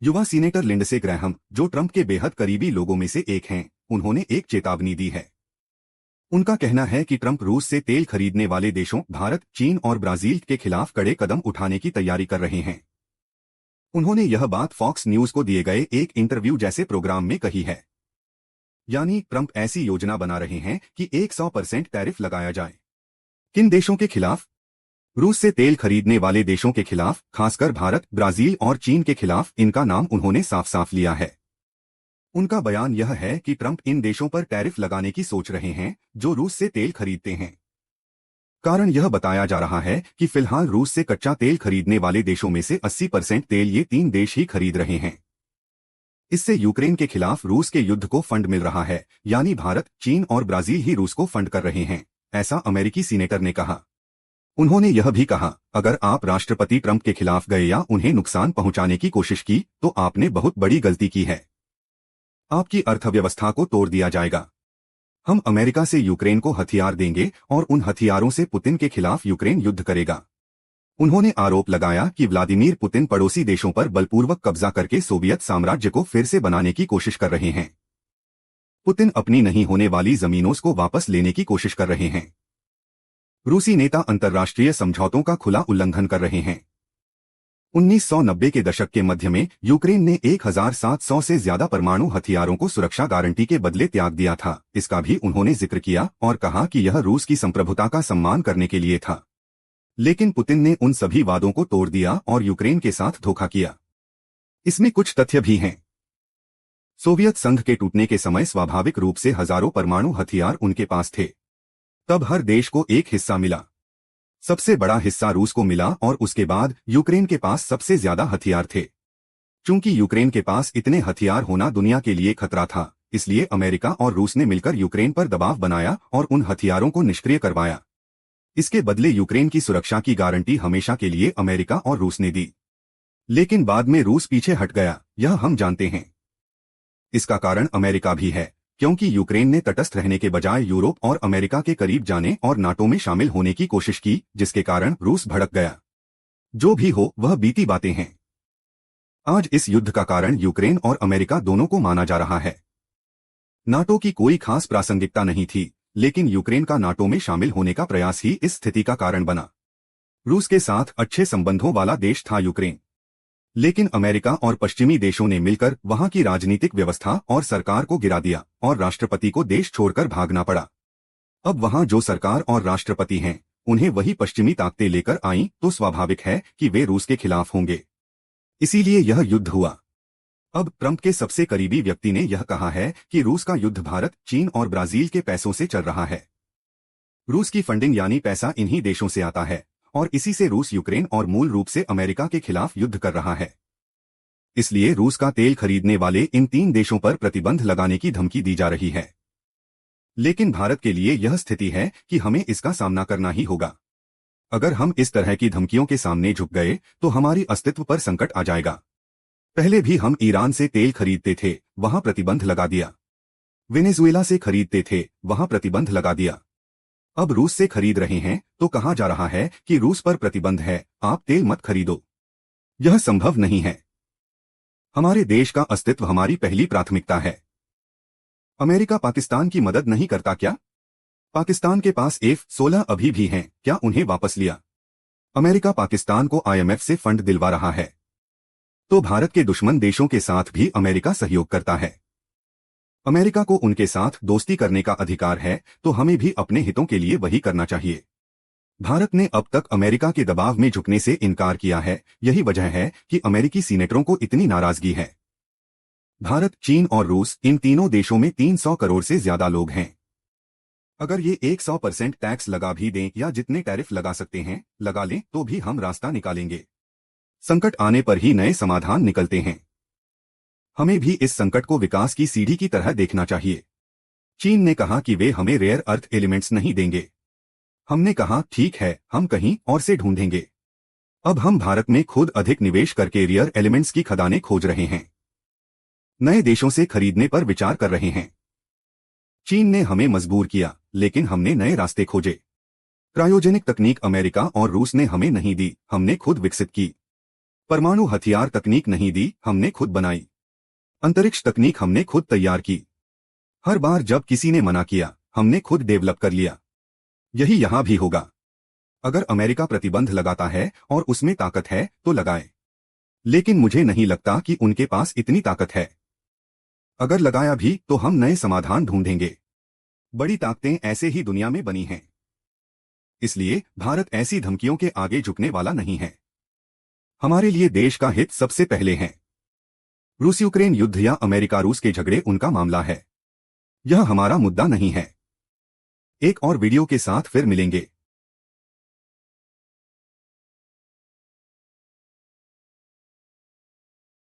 युवा senator Lindsey Graham, जो Trump के बेहद करीबी लोगों में से एक हैं, उन्होंने एक चेतावनी दी है। उनका कहना है कि ट्रंप रूस से तेल खरीदने वाले देशों भारत, चीन और ब्राजील के खिलाफ कड़े कदम उठाने की तैयारी कर रहे हैं। उन्होंने यह बात फॉक्स न्यूज को दिए गए एक इंटरव्यू जैसे प्रोग्राम में कही है। यानी ट्रंप ऐसी योजना बना रहे हैं कि 100% टैरिफ लगाया जाए। किन देशों के खिलाफ? रूस से तेल खरीदने वाले देशों के खिलाफ, खासकर भारत, ब्राजील और चीन के खिलाफ। इनका नाम उन्होंने साफ साफ लिया है। उनका बयान यह है कि ट्रंप इन देशों पर टैरिफ लगाने की सोच रहे हैं जो रूस से तेल खरीदते हैं। कारण यह बताया जा रहा है कि फिलहाल रूस से कच्चा तेल खरीदने वाले देशों में से 80% तेल ये 3 देश ही खरीद रहे हैं। इससे यूक्रेन के खिलाफ रूस के युद्ध को फंड मिल रहा है, यानी भारत, चीन और ब्राजील ही रूस को फंड कर रहे हैं, ऐसा अमेरिकी सीनेटर ने कहा। उन्होंने यह भी कहा, अगर आप राष्ट्रपति ट्रंप के खिलाफ गए या उन्हें नुकसान पहुंचाने की कोशिश की तो आपने बहुत बड़ी गलती की है। आपकी अर्थव्यवस्था को तोड़ दिया जाएगा। हम अमेरिका से यूक्रेन को हथियार देंगे और उन हथियारों से पुतिन के खिलाफ यूक्रेन युद्ध करेगा। उन्होंने आरोप लगाया कि व्लादिमीर पुतिन पड़ोसी देशों पर बलपूर्वक कब्जा करके सोवियत साम्राज्य को फिर से बनाने की कोशिश कर रहे हैं। पुतिन अपनी नहीं होने वाली जमीनों को वापस लेने की कोशिश कर रहे हैं। रूसी नेता अंतर्राष्ट्रीय समझौतों का खुला उल्लंघन कर रहे हैं। 1990 के दशक के मध्य में यूक्रेन ने 1700 से ज्यादा परमाणु हथियारों को सुरक्षा गारंटी के बदले त्याग दिया था। इसका भी उन्होंने जिक्र किया और कहा कि यह रूस की संप्रभुता का सम्मान करने के लिए था। लेकिन पुतिन ने उन सभी वादों को तोड़ दिया और यूक्रेन के साथ धोखा किया। इसमें कुछ तथ्य भी हैं। सोवियत संघ के टूटने के समय स्वाभाविक रूप से हजारों परमाणु हथियार उनके पास थे। तब हर देश को एक हिस्सा मिला। सबसे बड़ा हिस्सा रूस को मिला और उसके बाद यूक्रेन के पास सबसे ज्यादा हथियार थे। चूंकि यूक्रेन के पास इतने हथियार होना दुनिया के लिए खतरा था, इसलिए अमेरिका और रूस ने मिलकर यूक्रेन पर दबाव बनाया और उन हथियारों को निष्क्रिय करवाया। इसके बदले यूक्रेन की सुरक्षा की गारंटी हमेशा के लिए अमेरिका और रूस ने दी। लेकिन बाद में रूस पीछे हट गया, यह हम जानते हैं। इसका कारण अमेरिका भी है, क्योंकि यूक्रेन ने तटस्थ रहने के बजाय यूरोप और अमेरिका के करीब जाने और नाटो में शामिल होने की कोशिश की, जिसके कारण रूस भड़क गया। जो भी हो, वह बीती बातें हैं। आज इस युद्ध का कारण यूक्रेन और अमेरिका दोनों को माना जा रहा है। नाटो की कोई खास प्रासंगिकता नहीं थी, लेकिन यूक्रेन का नाटो में शामिल होने का प्रयास ही इस स्थिति का कारण बना। रूस के साथ अच्छे संबंधों वाला देश था यूक्रेन, लेकिन अमेरिका और पश्चिमी देशों ने मिलकर वहां की राजनीतिक व्यवस्था और सरकार को गिरा दिया और राष्ट्रपति को देश छोड़कर भागना पड़ा। अब वहां जो सरकार और राष्ट्रपति हैं, उन्हें वही पश्चिमी ताकतें लेकर आईं, तो स्वाभाविक है कि वे रूस के खिलाफ होंगे। इसीलिए यह युद्ध हुआ। अब ट्रंप के सबसे करीबी व्यक्ति ने यह कहा है कि रूस का युद्ध भारत, चीन और ब्राजील के पैसों से चल रहा है। रूस की फंडिंग यानी पैसा इन्हीं देशों से आता है और इसी से रूस यूक्रेन और मूल रूप से अमेरिका के खिलाफ युद्ध कर रहा है। इसलिए रूस का तेल खरीदने वाले इन 3 देशों पर प्रतिबंध लगाने की धमकी दी जा रही है। लेकिन भारत के लिए यह स्थिति है कि हमें इसका सामना करना ही होगा। अगर हम इस तरह की धमकियों के सामने झुक गए तो हमारी अस्तित्व पर संकट आ जाएगा। पहले भी हम ईरान से तेल खरीदते थे, वहां प्रतिबंध लगा दिया। वेनेजुएला से खरीदते थे, वहां प्रतिबंध लगा दिया। अब रूस से खरीद रहे हैं तो कहा जा रहा है कि रूस पर प्रतिबंध है, आप तेल मत खरीदो। यह संभव नहीं है। हमारे देश का अस्तित्व हमारी पहली प्राथमिकता है। अमेरिका पाकिस्तान की मदद नहीं करता क्या? पाकिस्तान के पास F-16 अभी भी हैं, क्या उन्हें वापस लिया? अमेरिका पाकिस्तान को IMF से फंड दिलवा रहा है। तो भारत के दुश्मन देशों के साथ भी अमेरिका सहयोग करता है। अमेरिका को उनके साथ दोस्ती करने का अधिकार है, तो हमें भी अपने हितों के लिए वही करना चाहिए। भारत ने अब तक अमेरिका के दबाव में झुकने से इनकार किया है, यही वजह है कि अमेरिकी सीनेटरों को इतनी नाराजगी है। भारत, चीन और रूस, इन तीनों देशों में 300 करोड़ से ज्यादा लोग हैं। अगर ये 100% टैक्स लगा भी दें या जितने टैरिफ लगा सकते हैं लगा लें, तो भी हम रास्ता निकालेंगे। संकट आने पर ही नए समाधान निकलते हैं। हमें भी इस संकट को विकास की सीढ़ी की तरह देखना चाहिए। चीन ने कहा कि वे हमें रेयर अर्थ एलिमेंट्स नहीं देंगे। हमने कहा ठीक है, हम कहीं और से ढूंढेंगे। अब हम भारत में खुद अधिक निवेश करके रेयर एलिमेंट्स की खदानें खोज रहे हैं। नए देशों से खरीदने पर विचार कर रहे हैं। चीन ने हमें मजबूर किया, लेकिन हमने नए रास्ते खोजे। क्रायोजेनिक तकनीक अमेरिका और रूस ने हमें नहीं दी, हमने खुद विकसित की। परमाणु हथियार तकनीक नहीं दी, हमने खुद बनाई। अंतरिक्ष तकनीक हमने खुद तैयार की। हर बार जब किसी ने मना किया, हमने खुद डेवलप कर लिया। यही यहां भी होगा। अगर अमेरिका प्रतिबंध लगाता है और उसमें ताकत है तो लगाए, लेकिन मुझे नहीं लगता कि उनके पास इतनी ताकत है। अगर लगाया भी तो हम नए समाधान ढूंढेंगे। बड़ी ताकतें ऐसे ही दुनिया में बनी हैं। इसलिए भारत ऐसी धमकियों के आगे झुकने वाला नहीं है। हमारे लिए देश का हित सबसे पहले है। रूस यूक्रेन युद्ध या अमेरिका रूस के झगड़े उनका मामला है। यह हमारा मुद्दा नहीं है। एक और वीडियो के साथ फिर मिलेंगे।